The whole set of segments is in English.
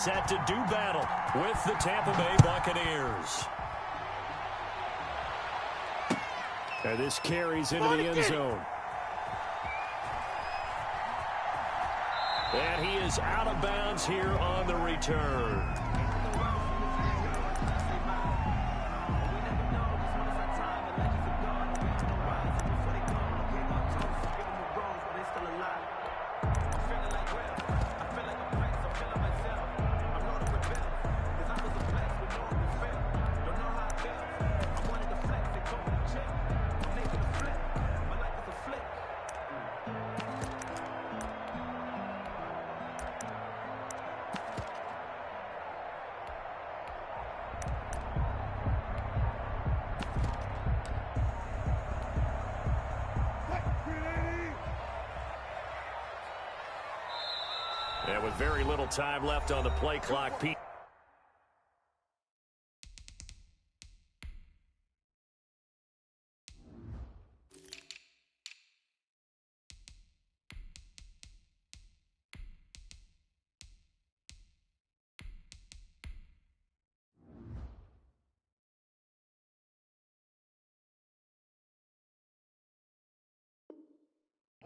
Set to do battle with the Tampa Bay Buccaneers. And this carries into the end zone. And he is out of bounds here on the return. And with very little time left on the play clock, Pete.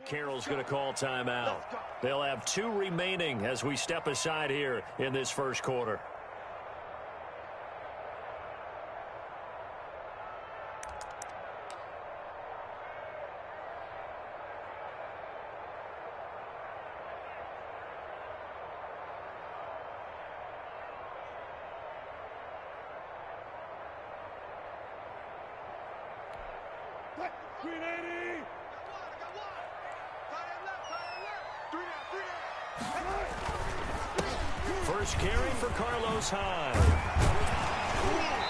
Carroll's going to call timeout. They'll have 2 remaining as we step aside here in this first quarter. First carry for Carlos Hyde.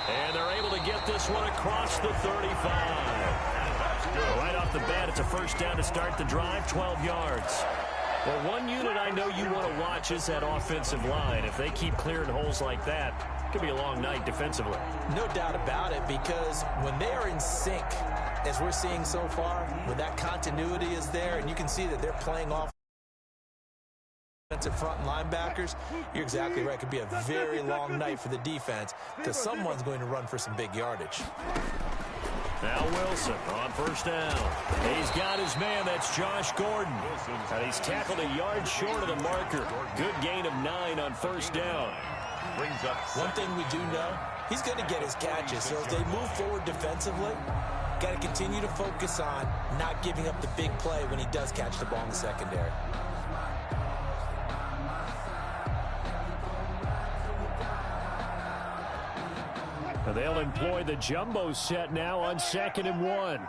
And they're able to get this one across the 35. Right off the bat, it's a first down to start the drive, 12 yards. Well, one unit I know you want to watch is that offensive line. If they keep clearing holes like that, it could be a long night defensively. No doubt about it, because when they are in sync, as we're seeing so far, when that continuity is there, and you can see that they're playing off defensive front linebackers, you're exactly right. It could be a very long night for the defense because someone's going to run for some big yardage. Now Wilson on first down. He's got his man. That's Josh Gordon. And he's tackled a yard short of the marker. Good gain of 9 on first down. One thing we do know, he's going to get his catches. So as they move forward defensively, got to continue to focus on not giving up the big play when he does catch the ball in the secondary. They'll employ the jumbo set now on 2nd and 1.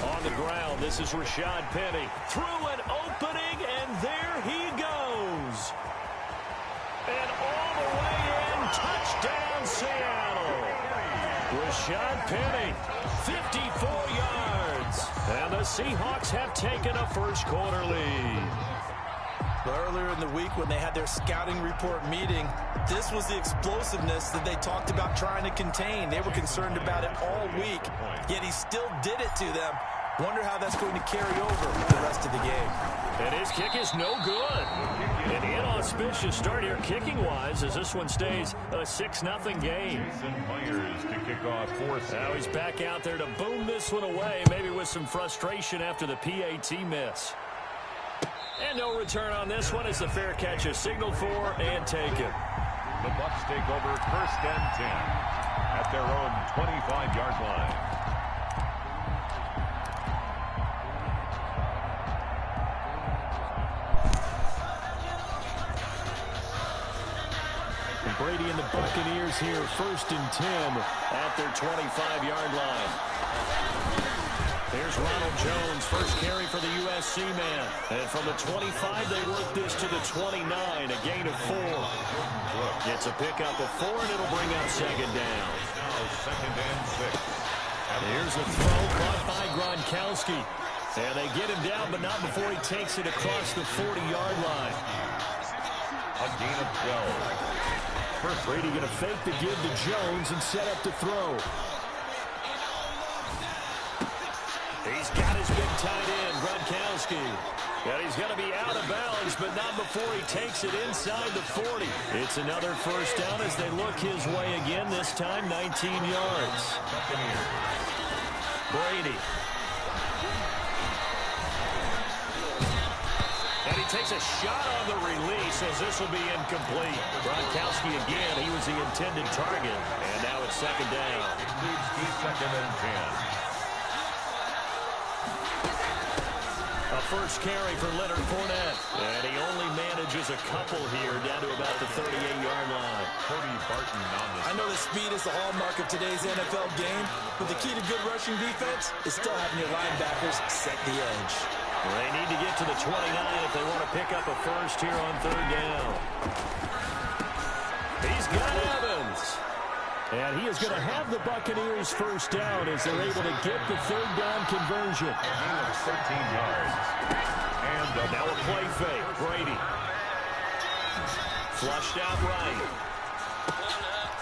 On the ground, this is Rashad Penny. Through an opening, and there he goes. And all the way in, touchdown Seattle. Rashad Penny, 54 yards. And the Seahawks have taken a first quarter lead. Earlier in the week when they had their scouting report meeting, this was the explosiveness that they talked about trying to contain. They were concerned about it all week, yet he still did it to them. Wonder how that's going to carry over the rest of the game. And his kick is no good. An inauspicious start here kicking-wise as this one stays a 6-0 game. To kick off now he's back out there to boom this one away, maybe with some frustration after the PAT miss. And no return on this one as the fair catch is signaled for and taken. The Bucs take over 1st and 10 at their own 25-yard line. And Brady and the Buccaneers here 1st and 10 at their 25-yard line. Here's Ronald Jones, first carry for the USC man. And from the 25, they work this to the 29, a gain of 4. Gets a pickup of 4, and it'll bring up 2nd down. 2nd and 6. Here's a throw caught by Gronkowski. And they get him down, but not before he takes it across the 40-yard line. A gain of 12. First, Brady going to fake the give to Jones and set up to throw. He's got his big tight end, Gronkowski. And he's going to be out of bounds, but not before he takes it inside the 40. It's another first down as they look his way again, this time 19 yards. Brady. And he takes a shot on the release as this will be incomplete. Gronkowski again, he was the intended target. And now it's second down. Leads to second and 10. A first carry for Leonard Fournette. And he only manages a couple here down to about the 38-yard line. Cody Barton on the I know that speed is the hallmark of today's NFL game, but the key to good rushing defense is still having your linebackers set the edge. Well, they need to get to the 29 if they want to pick up a first here on third down. He's got Evans. And he is going to have the Buccaneers first down as they're able to get the third down conversion. of 13 yards. And now a play fake. Brady. Flushed out right.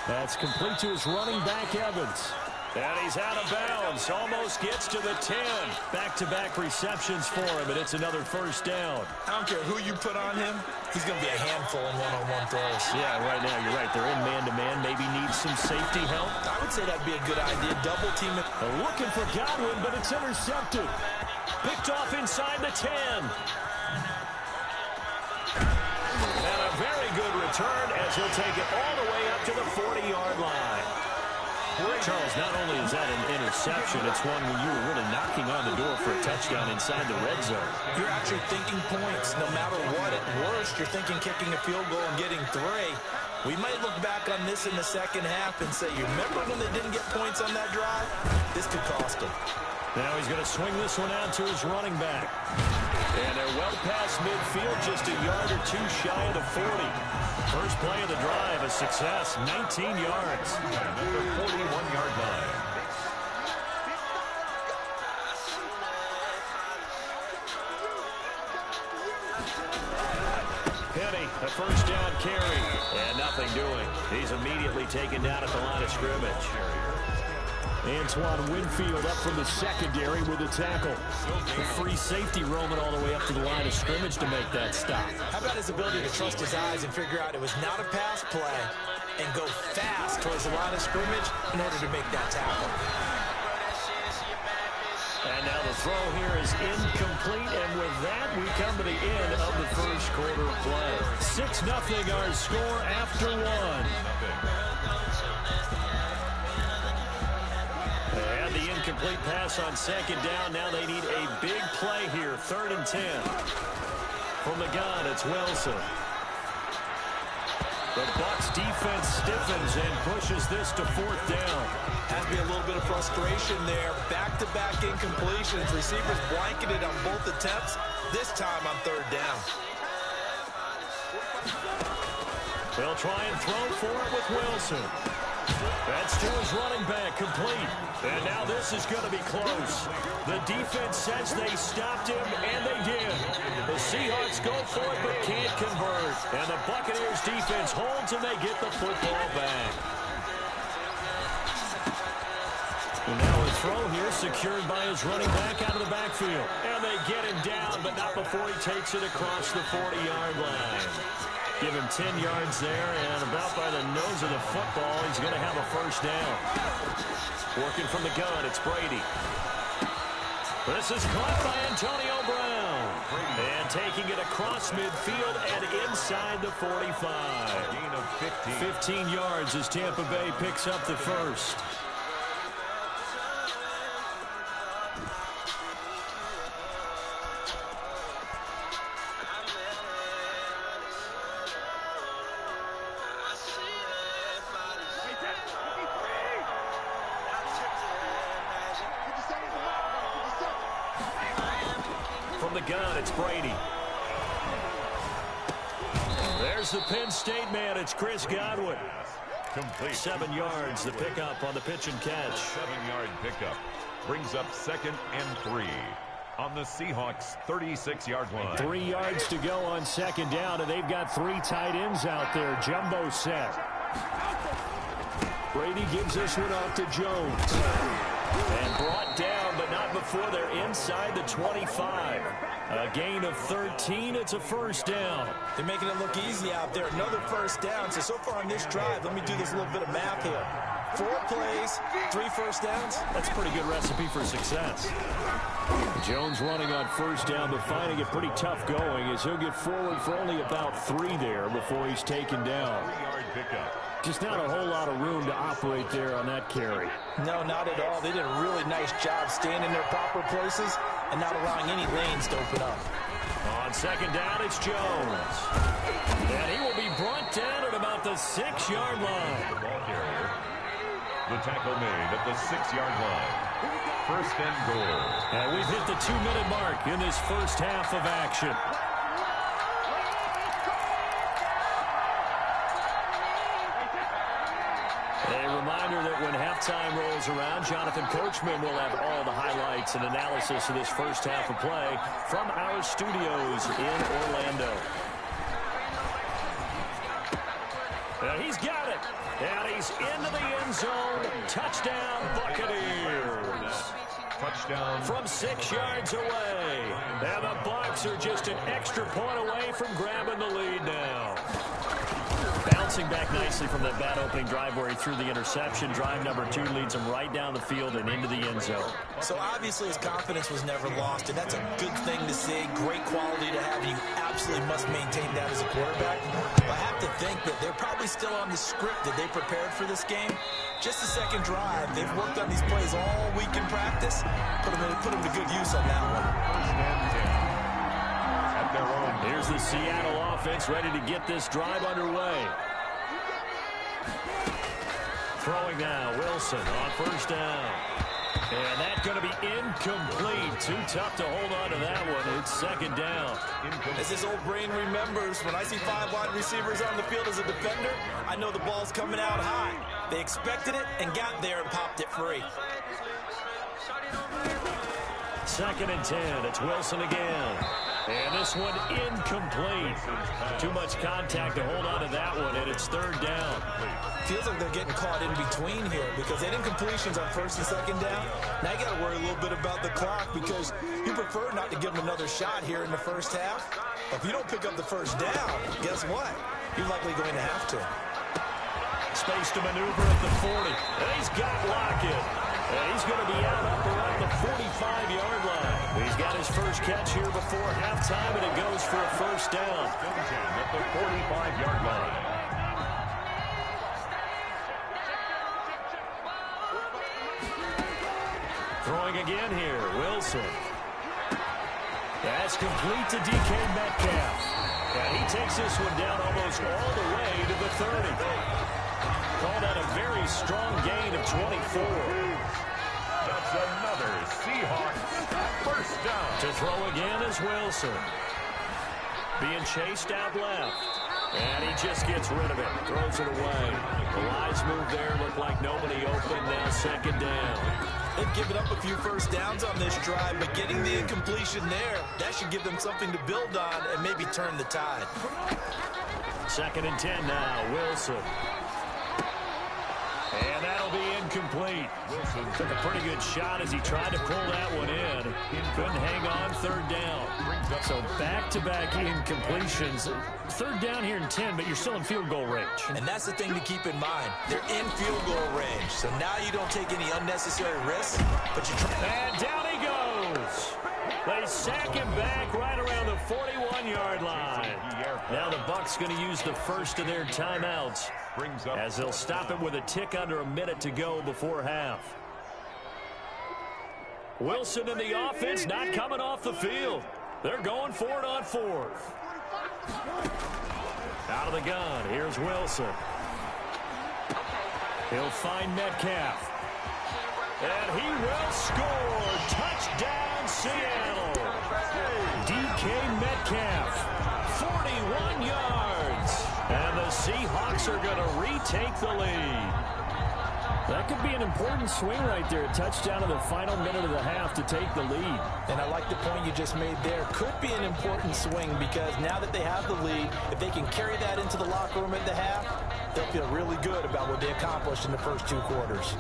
That's complete to his running back, Evans. And he's out of bounds. Almost gets to the 10. Back-to-back receptions for him, and it's another first down. I don't care who you put on him. He's going to be a handful in one-on-one throws. Yeah, right now, you're right. They're in man-to-man. Maybe need some safety help. I would say that'd be a good idea. Double team it. Looking for Godwin, but it's intercepted. Picked off inside the 10. And a very good return as he'll take it all the way up to the 40-yard line. Charles, not only is that an interception, it's one where you were really knocking on the door for a touchdown inside the red zone. You're actually thinking points. No matter what, at worst, you're thinking kicking a field goal and getting 3. We might look back on this in the second half and say, you remember when they didn't get points on that drive? This could cost them. Now he's going to swing this one out to his running back. And they're well past midfield, just a yard or two shy of the 40. First play of the drive, a success, 19 yards. Another 41-yard line. Penny, a first down carry, and nothing doing. He's immediately taken down at the line of scrimmage. Antoine Winfield up from the secondary with a tackle. A free safety roaming all the way up to the line of scrimmage to make that stop. How about his ability to trust his eyes and figure out it was not a pass play and go fast towards the line of scrimmage in order to make that tackle. And now the throw here is incomplete, and with that, we come to the end of the first quarter of play. 6-0 our score after 1. And the incomplete pass on second down. Now they need a big play here. 3rd and 10. From the gun, it's Wilson. The Bucs defense stiffens and pushes this to 4th down. Has to be a little bit of frustration there. Back-to-back incompletions. Receivers blanketed on both attempts. This time on 3rd down. They'll try and throw for it with Wilson. That's to his running back, complete. And now this is going to be close. The defense says they stopped him, and they did. The Seahawks go for it, but can't convert. And the Buccaneers defense holds, and they get the football back. And now a throw here secured by his running back out of the backfield. And they get him down, but not before he takes it across the 40-yard line. Give him 10 yards there, and about by the nose of the football, he's going to have a first down. Working from the gun, it's Brady. This is caught by Antonio Brown. And taking it across midfield and inside the 45. Gain of 15. 15 yards as Tampa Bay picks up the first. From the gun, it's Brady. There's the Penn State man. It's Chris Godwin. Complete. 7 yards, the pickup on the pitch and catch. 7-yard pickup. Brings up 2nd and 3 on the Seahawks' 36-yard line. 3 yards to go on 2nd down, and they've got 3 tight ends out there. Jumbo set. Brady gives this one off to Jones. And brought down but not before they're inside the 25. A gain of 13. It's a first down. They're making it look easy out there. Another first down. So far on this drive, let me do this little bit of math here. 4 plays, 3 first downs. That's a pretty good recipe for success. Jones running on first down, but finding it pretty tough going as he'll get forward for only about 3 there before he's taken down. 3-yard pickup. Just not a whole lot of room to operate there on that carry. No, not at all. They did a really nice job staying in their proper places and not allowing any lanes to open up. On second down, it's Jones. And he will be brought down at about the 6-yard line. The ball carrier. The tackle made at the 6-yard line. First and goal. And we've hit the 2-minute mark in this first half of action. A reminder that when halftime rolls around, Jonathan Coachman will have all the highlights and analysis of this first half of play from our studios in Orlando. And he's got it. And he's into the end zone. Touchdown, Buccaneers. Touchdown. From 6 yards away. And the Bucs are just an extra point away from grabbing the lead now. Bouncing back nicely from that bad opening drive where he threw the interception. Drive number 2 leads him right down the field and into the end zone. So obviously his confidence was never lost, and that's a good thing to see. Great quality to have. You absolutely must maintain that as a quarterback. But I have to think that they're probably still on the script that they prepared for this game. Just the second drive. They've worked on these plays all week in practice. Put them to good use on that one. First and 10. At their own. Here's the Seattle offense ready to get this drive underway. Throwing now, Wilson on first down. And that's going to be incomplete. Too tough to hold on to that one. It's second down. As his old brain remembers, when I see 5 wide receivers on the field as a defender, I know the ball's coming out high. They expected it and got there and popped it free. Second and 10. It's Wilson again. And this one incomplete. Too much contact to hold on to that one, and it's third down. Feels like they're getting caught in between here because they had incompletions on first and second down. Now you got to worry a little bit about the clock because you prefer not to give them another shot here in the first half. But if you don't pick up the first down, guess what? You're likely going to have to. Space to maneuver at the 40. And he's got Lockett. And he's going to be out up around the 45-yard line. He's got his first catch here before halftime, and it goes for a first down. At the 45-yard line. Throwing again here, Wilson. That's complete to DK Metcalf. And he takes this one down almost all the way to the 30. Called out a very strong gain of 24. That's another Seahawks first down. To throw again is Wilson. Being chased out left. And he just gets rid of it. Throws it away. The lines move there. Look like nobody open. Now second down. They've given up a few first downs on this drive, but getting the incompletion there, that should give them something to build on and maybe turn the tide. Second and 10 now. Wilson. And that'll be incomplete. Wilson took a pretty good shot as he tried to pull that one in. Couldn't hang on. Third down. So back-to-back incompletions. Third down here in 10, but you're still in field goal range. And that's the thing to keep in mind. They're in field goal range. So now you don't take any unnecessary risks, but you try. And down he goes. They sack him back right around the 41-yard line. Now the Bucs going to use the first of their timeouts as they'll stop it with a tick under a minute to go before half. Wilson and the offense not coming off the field. They're going for it on fourth. Out of the gun, here's Wilson. He'll find Metcalf. And he will score. Touchdown, Seattle. DK Metcalf, 41 yards. And the Seahawks are going to retake the lead. That could be an important swing right there. A touchdown in the final minute of the half to take the lead. And I like the point you just made there. Could be an important swing because now that they have the lead, if they can carry that into the locker room at the half, they'll feel really good about what they accomplished in the first 2 quarters.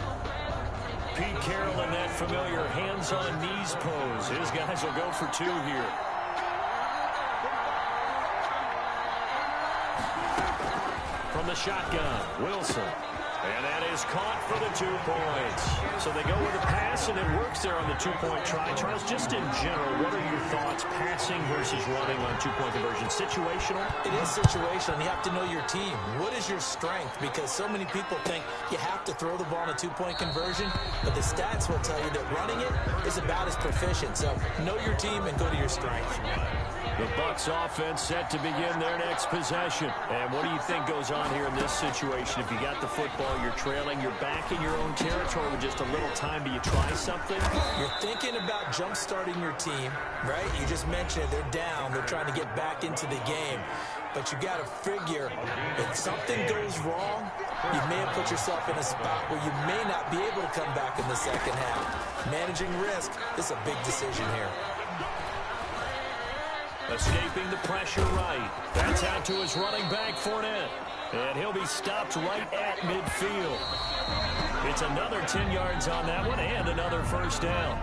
Pete Carroll in that familiar hands-on knees pose. His guys will go for 2 here. From the shotgun, Wilson. And that is caught for the 2 points. So they go with a pass, and it works there on the 2-point try. Charles, just in general, what are your thoughts passing versus running on 2-point conversion? Situational? It is situational. You have to know your team. What is your strength? Because so many people think you have to throw the ball in a 2-point conversion, but the stats will tell you that running it is about as proficient. So know your team and go to your strength. The Bucs offense set to begin their next possession. And what do you think goes on here in this situation? If you got the football, you're trailing, you're back in your own territory with just a little time. Do you try something? You're thinking about jump-starting your team, right? You just mentioned it. They're down. They're trying to get back into the game. But you got to figure, if something goes wrong, you may have put yourself in a spot where you may not be able to come back in the second half. Managing risk is a big decision here. Escaping the pressure right. That's out to his running back, Fournette. And he'll be stopped right at midfield. It's another 10 yards on that one and another first down.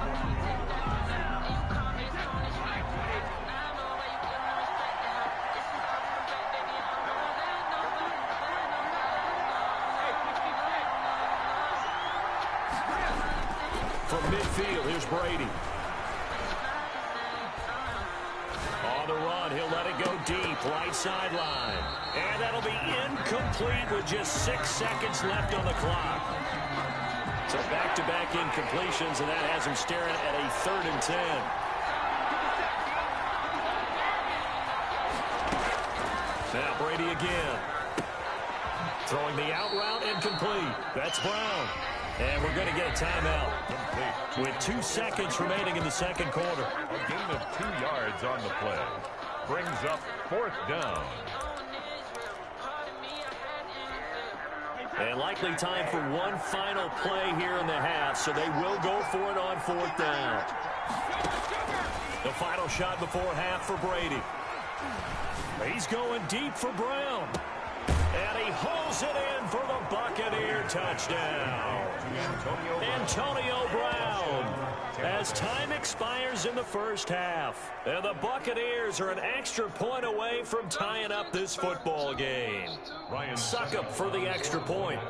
From midfield, here's Brady. On the run, he'll let it go deep, right sideline. And that'll be incomplete with just 6 seconds left on the clock. So back-to-back incompletions, and that has him staring at a 3rd and 10. Now Brady again. Throwing the out route, incomplete. That's Brown. And we're going to get a timeout with 2 seconds remaining in the second quarter. A gain of 2 yards on the play. Brings up 4th down. And likely time for one final play here in the half, so they will go for it on 4th down. The final shot before half for Brady. He's going deep for Brown. And he hauls it in for the Buccaneer touchdown. Antonio Brown. As time expires in the first half. And the Buccaneers are an extra point away from tying up this football game. Suck up for the extra point.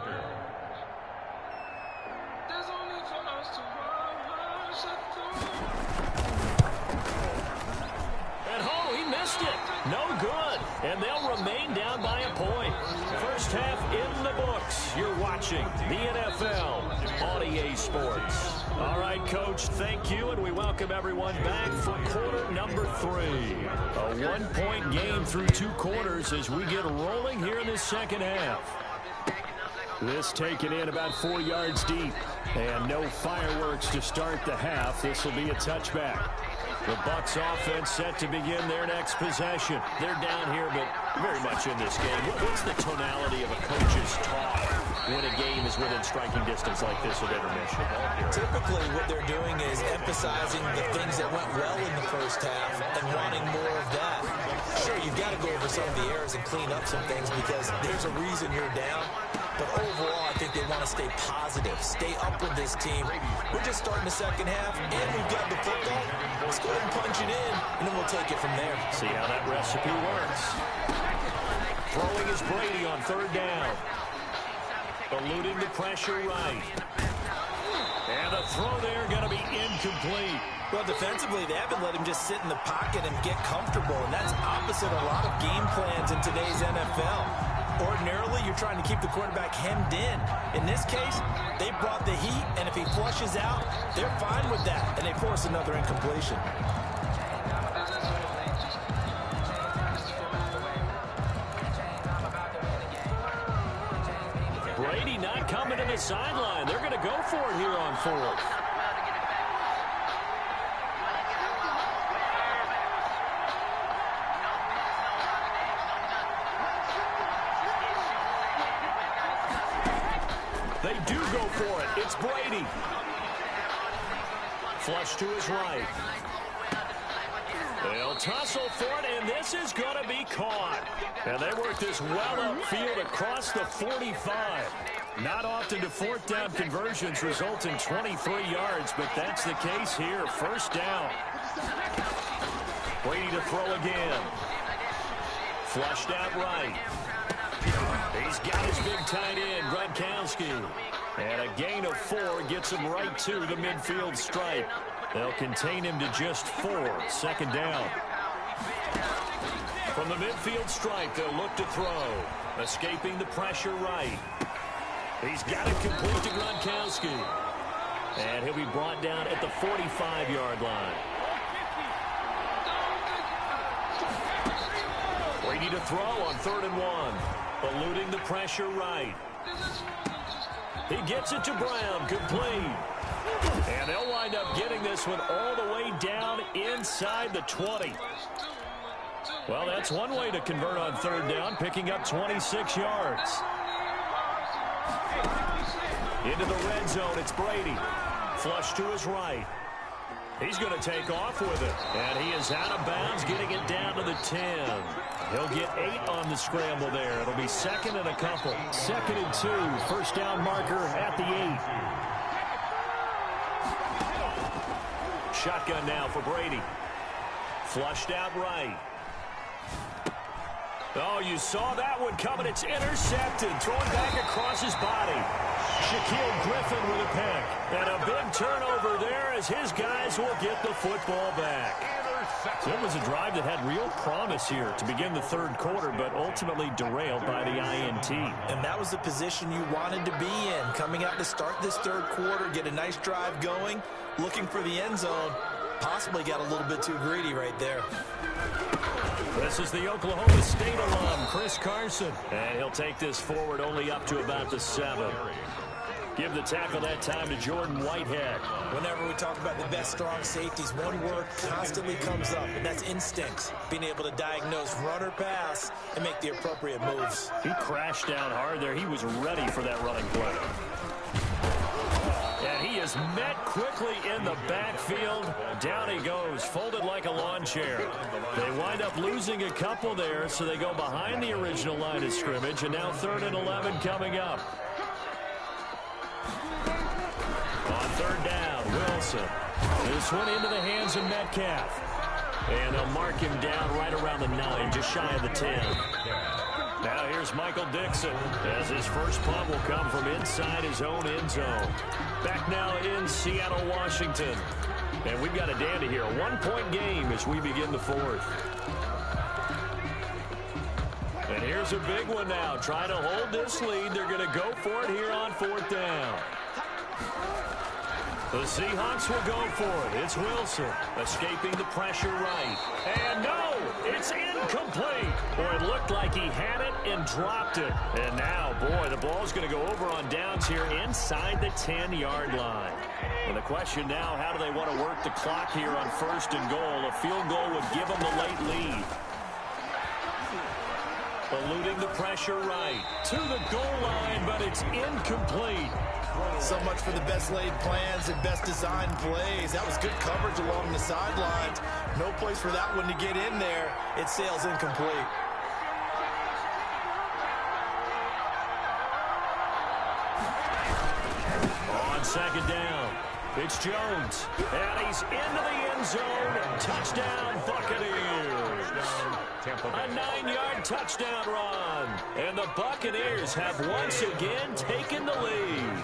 And oh, he missed it. No good. And they'll remain down by a point. First half in the books. You're watching the NFL on EA Sports. All right, Coach, thank you, and we welcome everyone back for quarter number 3. A 1-point game through 2 quarters as we get rolling here in the second half. This taken in about 4 yards deep, and no fireworks to start the half. This will be a touchback. The Bucs offense set to begin their next possession. They're down here, but very much in this game. What's the tonality of a coach's talk when a game is within striking distance like this with intermission? Typically, what they're doing is emphasizing the things that went well in the first half and wanting more of that. Sure, you've got to go over some of the errors and clean up some things because there's a reason you're down. But overall, I think they want to stay positive, stay up with this team. We're just starting the second half, and we've got the football. Let's go ahead and punch it in, and then we'll take it from there. See how that recipe works. Throwing is Brady on 3rd down. Eluding the pressure right. And the throw there going to be incomplete. Well, defensively, they haven't let him just sit in the pocket and get comfortable, and that's opposite a lot of game plans in today's NFL. Ordinarily, you're trying to keep the quarterback hemmed in. In this case, they brought the heat, and if he flushes out, they're fine with that, and they force another incompletion. Brady not coming to the sideline. They're going to go for it here on 4th. They do go for it. It's Brady. Flush to his right. They'll tussle for it, and this is going to be caught. And they work this well upfield across the 45. Not often do fourth down conversions result in 23 yards, but that's the case here. First down. Brady to throw again. Flushed out right. He's got his big tight end, Gronkowski. And a gain of 4 gets him right to the midfield stripe. They'll contain him to just 4. Second down. From the midfield stripe, they'll look to throw. Escaping the pressure right. He's got it complete to Gronkowski. And he'll be brought down at the 45-yard line. Brady to throw on 3rd and 1. Eluding the pressure right. He gets it to Brown, complete. And they'll wind up getting this one all the way down inside the 20. Well, that's one way to convert on 3rd down, picking up 26 yards. Into the red zone, it's Brady. Flush to his right. He's going to take off with it. And he is out of bounds, getting it down to the 10. He'll get 8 on the scramble there. It'll be 2nd and a couple. 2nd and 2. First down marker at the 8. Shotgun now for Brady. Flushed out right. Oh, you saw that one coming. It's intercepted. Thrown back across his body. Shaquille Griffin with a pick. And a big turnover there as his guys will get the football back. So it was a drive that had real promise here to begin the 3rd quarter, but ultimately derailed by the INT. And that was the position you wanted to be in. Coming out to start this 3rd quarter, get a nice drive going, looking for the end zone. Possibly got a little bit too greedy right there. This is the Oklahoma State alum, Chris Carson. And he'll take this forward only up to about the 7. Give the tackle that time to Jordan Whitehead. Whenever we talk about the best strong safeties, one word constantly comes up, and that's instincts. Being able to diagnose run or pass and make the appropriate moves. He crashed down hard there. He was ready for that running play. And he is met quickly in the backfield. Down he goes, folded like a lawn chair. They wind up losing a couple there, so they go behind the original line of scrimmage, and now 3rd and 11 coming up. On 3rd down, Wilson. This one into the hands of Metcalf. And they'll mark him down right around the 9, just shy of the 10. Now here's Michael Dixon as his first punt will come from inside his own end zone. Back now in Seattle, Washington. And we've got a dandy here. A 1-point game as we begin the 4th. And here's a big one now. Trying to hold this lead. They're going to go for it here on 4th down. The Seahawks will go for it. It's Wilson escaping the pressure right. And no, it's incomplete. Boy, it looked like he had it and dropped it. And now, boy, the ball's going to go over on downs here inside the 10-yard line. And the question now, how do they want to work the clock here on 1st and goal? A field goal would give them the late lead. Eluding the pressure right. To the goal line, but it's incomplete. So much for the best laid plans and best designed plays. That was good coverage along the sidelines. No place for that one to get in there. It sails incomplete. On 2nd down, it's Jones. And he's into the end zone. Touchdown, Buccaneers. A 9-yard touchdown run. And the Buccaneers have once again taken the lead.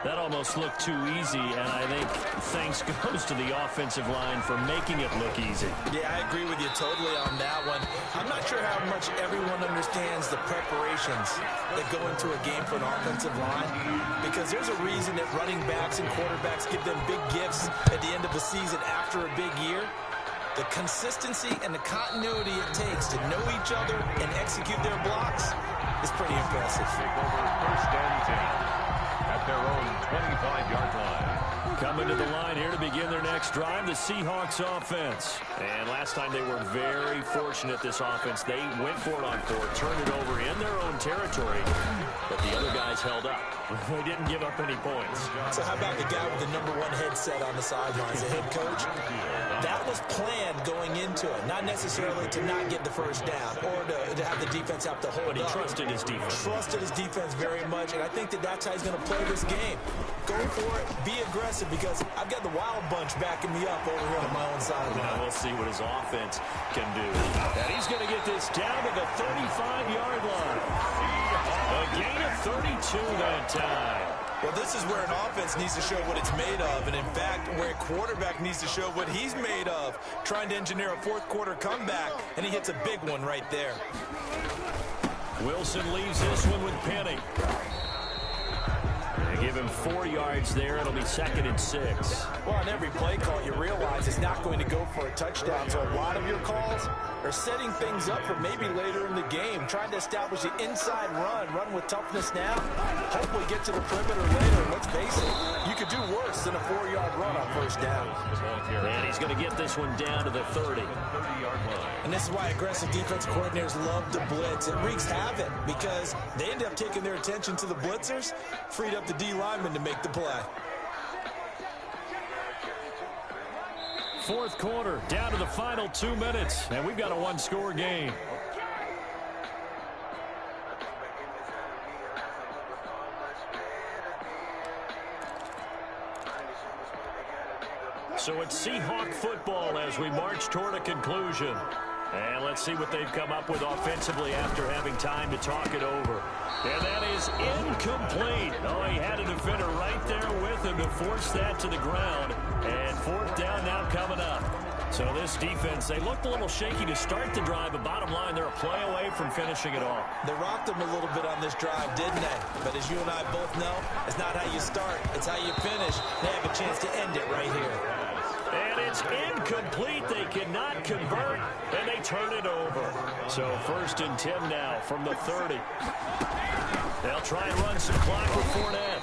That almost looked too easy, and I think thanks goes to the offensive line for making it look easy. Yeah, I agree with you totally on that one. I'm not sure how much everyone understands the preparations that go into a game for an offensive line, because there's a reason that running backs and quarterbacks give them big gifts at the end of the season after a big year. The consistency and the continuity it takes to know each other and execute their blocks is pretty impressive. Take over 1st and 10 at their own 25-yard line. Coming to the line here to begin their next drive, the Seahawks offense. And last time they were very fortunate, this offense. They went for it on fourth, turned it over in their own territory, but the other guys held up. They didn't give up any points. So how about the guy with the #1 headset on the sidelines, the head coach? That was planned going into it, not necessarily to not get the first down or to have the defense have to hold up. But he trusted his defense. Trusted his defense very much, and I think that's how he's going to play this game. Go for it, be aggressive, because I've got the wild bunch backing me up over here on my own sideline. Now we'll see what his offense can do. And he's going to get this down to the 35-yard line. A gain of 32 that time. Well, this is where an offense needs to show what it's made of, and in fact, where a quarterback needs to show what he's made of, trying to engineer a fourth-quarter comeback, and he hits a big one right there. Wilson leaves this one with Penny. They give him 4 yards there. It'll be 2nd and 6. Well, on every play call, you realize it's not going to go for a touchdown, so a lot of your calls are setting things up for maybe later in the game, trying to establish the inside run with toughness now, hopefully get to the perimeter later. And let's face it, you could do worse than a 4-yard run on first down. And he's going to get this one down to the 30. And this is why aggressive defense coordinators love to blitz. It wreaks havoc because they end up taking their attention to the blitzers, freed up the D lineman to make the play. Fourth quarter, down to the final 2 minutes, and we've got a one-score game. So it's Seahawk football as we march toward a conclusion. And let's see what they've come up with offensively after having time to talk it over. And that is incomplete. Oh, he had a defender right there with him to force that to the ground. And fourth down now coming up. So this defense, they looked a little shaky to start the drive, but bottom line, they're a play away from finishing it off. They rocked them a little bit on this drive, didn't they? But as you and I both know, it's not how you start, it's how you finish. They have a chance to end it right here. And it's incomplete. They cannot convert, and they turn it over. So 1st and 10 now from the 30. They'll try and run some clock with Fournette.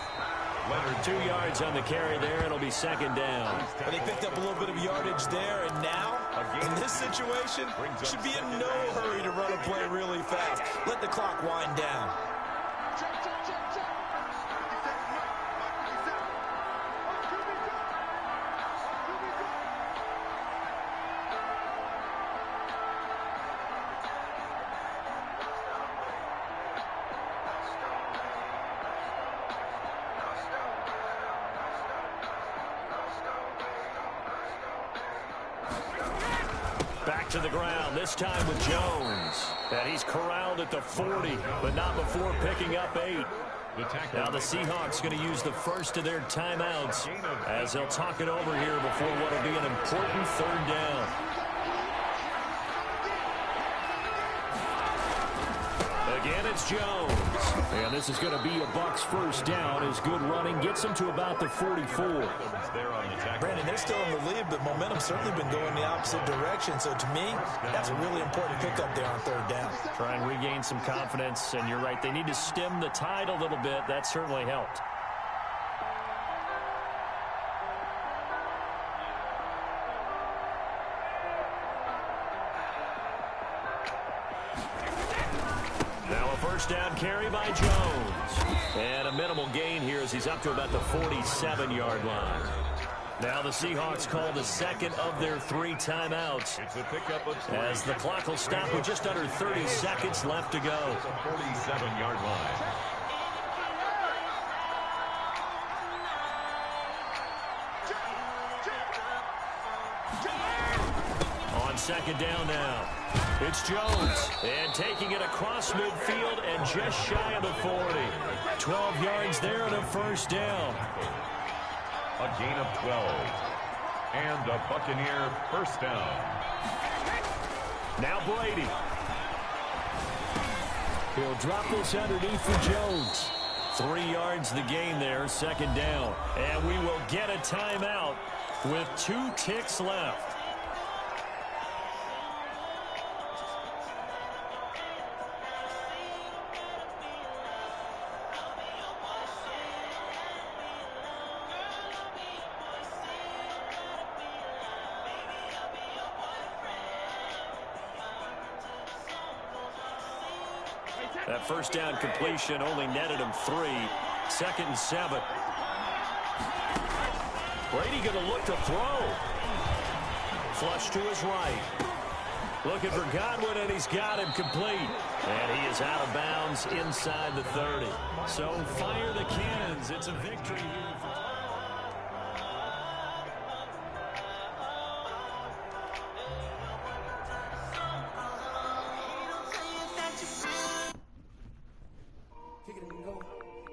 2 yards on the carry there. It'll be 2nd down. But they picked up a little bit of yardage there, and now, in this situation, should be in no hurry to run a play really fast. Let the clock wind down. Back to the ground, this time with Jones. And he's corralled at the 40, but not before picking up 8. Now the Seahawks going to use the first of their timeouts as they'll talk it over here before what will be an important 3rd down. Again, it's Jones. And this is going to be a Bucs first down as good running gets them to about the 44. Brandon, they're still in the lead, but momentum's certainly been going the opposite direction. So to me, that's a really important pickup there on 3rd down. Try and regain some confidence, and you're right, they need to stem the tide a little bit. That certainly helped. Down carry by Jones. And a minimal gain here as he's up to about the 47-yard line. Now the Seahawks call the 2nd of their 3 timeouts as the clock will stop with just under 30 seconds left to go. 47-yard line. On 2nd down now. It's Jones, and taking it across midfield and just shy of the 40. 12 yards there and a 1st down. A gain of 12. And a Buccaneer 1st down. Now Brady. He'll drop this underneath for Jones. 3 yards the gain there, 2nd down. And we will get a timeout with 2 ticks left. That first down completion only netted him 3. 2nd and 7. Brady going to look to throw. Flush to his right. Looking for Godwin, and he's got him complete. And he is out of bounds inside the 30. So fire the cannons. It's a victory here. Kick it and go.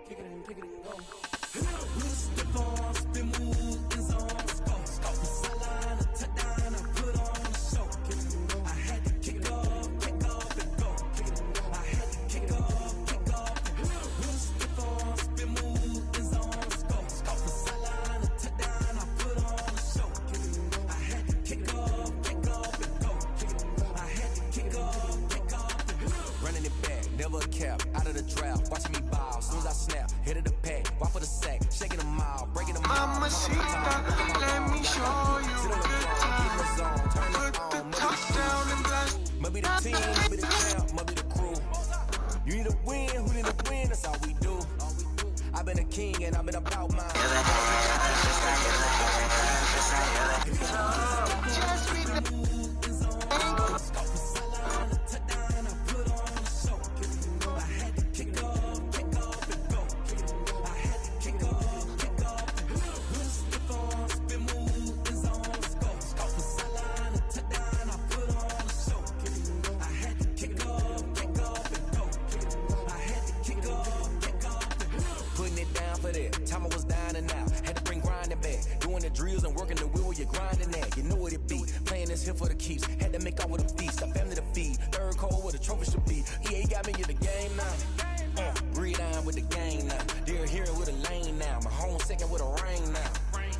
Kick it and kick it and go.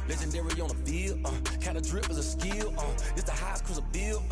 Legendary on the field, kind of drip is a skill. This the highest cruise a bill.